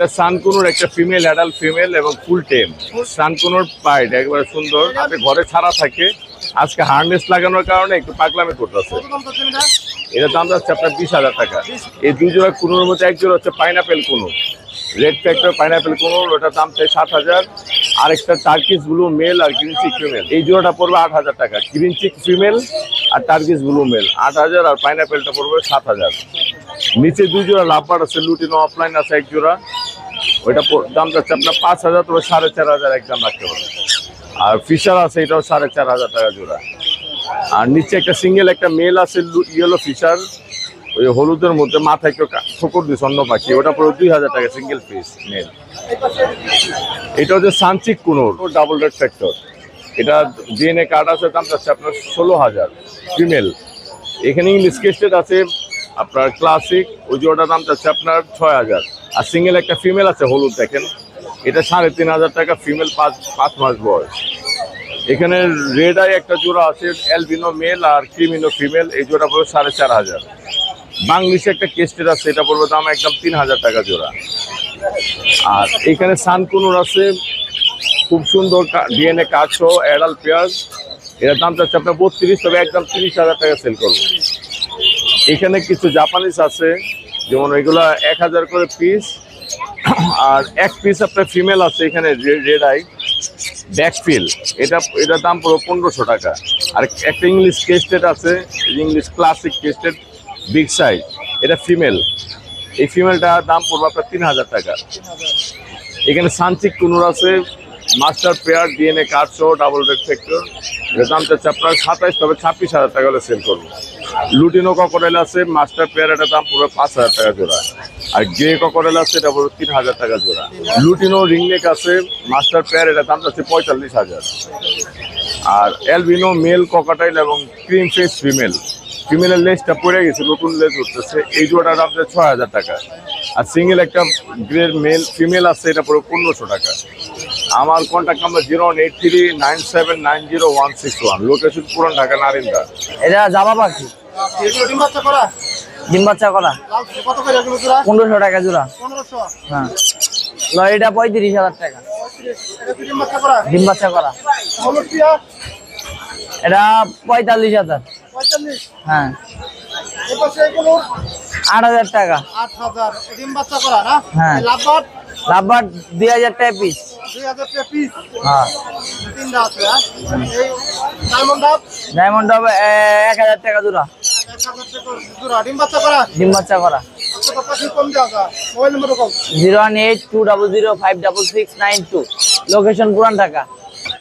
এটা সানকুনুর একটা female, adult female এবং ফুল টেম। সানকুনুর পাইট একবারে সুন্দর, আপনি ঘরে ছাড়া থাকে। আজকে হার্নেস লাগানোর কারণে একটু পাগলামি করতেছে। এটা দাম যাচ্ছে আপনার 20,000 টাকা। এই দুই জোড়া কুনুর মধ্যে এক জোড়া হচ্ছে পাইনাপেল কুনুর, রেড ফ্যাক্টর পাইনাপেল কুনুর, ওটার দাম চাই 7,000। আরেকটা টার্কিস ব্লু মেল আর গ্রিন চিক ফিমেল, এই জোড়াটা পড়বে 8,000 টাকা। গ্রিন চিক ফিমেল আর টার্কিস ব্লু মেল 8,000, আর পাইনাপেলটা পড়বে 7,000। নিচে দুই জোড়া লাভবার আছে, লুটিনো অফলাইন আছে এক জোড়া, ওইটা দাম যাচ্ছে আপনার 5,000, তবে 4,500 একদম রাখতে হবে। আর ফিশার আছে, এটাও 4,500 টাকা জোড়া। আর নিচে একটা সিঙ্গেল একটা মেল আছে ইয়েলো ফিশার, ওই হলুদের মধ্যে মাথায় একটু ঠোকর দিচ্ছে অন্য পাখি, ওটা পুরো 2,000 টাকা সিঙ্গেল পিস মেল। এটা হচ্ছে সানচিক কুনোর ডাবল রেড ফ্যাক্টর, এটা ডিএনএ কার্ড আছে, দাম যাচ্ছে আপনার 16,000 ফিমেল। এখানে ইংলিশ কেস্টেড আছে আপনার ক্লাসিক, ওই জোড়াটার দাম যাচ্ছে আপনার 6,000। আর সিঙ্গেল একটা ফিমেল আছে হলুদ, দেখেন এটা 3,500 টাকা ফিমেল, 5 মাস বয়স। এখানে রেড আই একটা জোড়া আছে, অ্যালবিনো মেল আর ক্রিমিনো ফিমেল, এই জোড়া পড়বে 4,500। বাংলিশে একটা কেস্টেড আছে, এটা পড়বে দাম একদম 3,000 টাকা জোড়া। আর এখানে সানকুনুর আছে খুব সুন্দর ডিএনএ কার্ডসহ অ্যাডাল্ট পেয়ার, এটার দাম যাচ্ছে আপনার 32, তবে একদম 30,000 টাকা সেল করবো। এখানে কিছু জাপানিজ আছে, যেমন ওইগুলা 1,000 করে পিস। আর এক পিস আপনার ফিমেল আছে এখানে রেড আই ব্যাকফিল, এটার দাম পুরো 1,500 টাকা। আর একটা ইংলিশ কেস্টেড আছে, ইংলিশ ক্লাসিক কেস্টেড বিগ সাইজ, এটা ফিমেল, এই ফিমেলটার দাম পড়বে আপনার 3,000 টাকা। এখানে সানচিক কুনুর আছে মাস্টার পেয়ার, ডিএনএ কার্ড সহ ডাবল রেড ফ্যাক্টর, এটার দাম চাচ্ছে আপনার 27, তবে 26,000 টাকা হলে সেল করবো। লুটিনো ককরেল আছে মাস্টার পেয়ার, এটার দাম পুরো 5,000 টাকা জোড়া। আর গ্রে ককরেল আছে, এটা পুরো 3,000 টাকা জোড়া। লুটিনো রিংনেক আছে মাস্টার পেয়ার, এটার দাম চাচ্ছে 45,000। আর অ্যালবিনো মেল ককাটাইল এবং ক্রিম ফেস ফিমেল, ফিমেলের লেজটা পড়ে গেছে, নতুন লেজ উঠতেছে, এই জোড়াটার দাম 6,000 টাকা। আর সিঙ্গেল একটা গ্রে মেল ফিমেল আছে, এটা পুরো 1,500 টাকা। আমার কন্ট্যাক্ট নাম্বার 08397906161, লোকেশন পুরান ঢাকা নারিন্দা। এটা জামা পাখি, ডিম বাচ্চা করা 1,500 টাকা জোড়া। হ্যাঁ, এটা 35,000 টাকা ডিম বাচ্চা করা। এটা 45,000। হ্যাঁ, 8,000 টাকা। হ্যাঁ, লাভবার 2,000 টাকা পিস। হ্যাঁ, ডায়মন্ড 1,000 টাকা জোড়া। ডিম বাচ্চা করা। 01820056692, লোকেশন পুরান ঢাকা।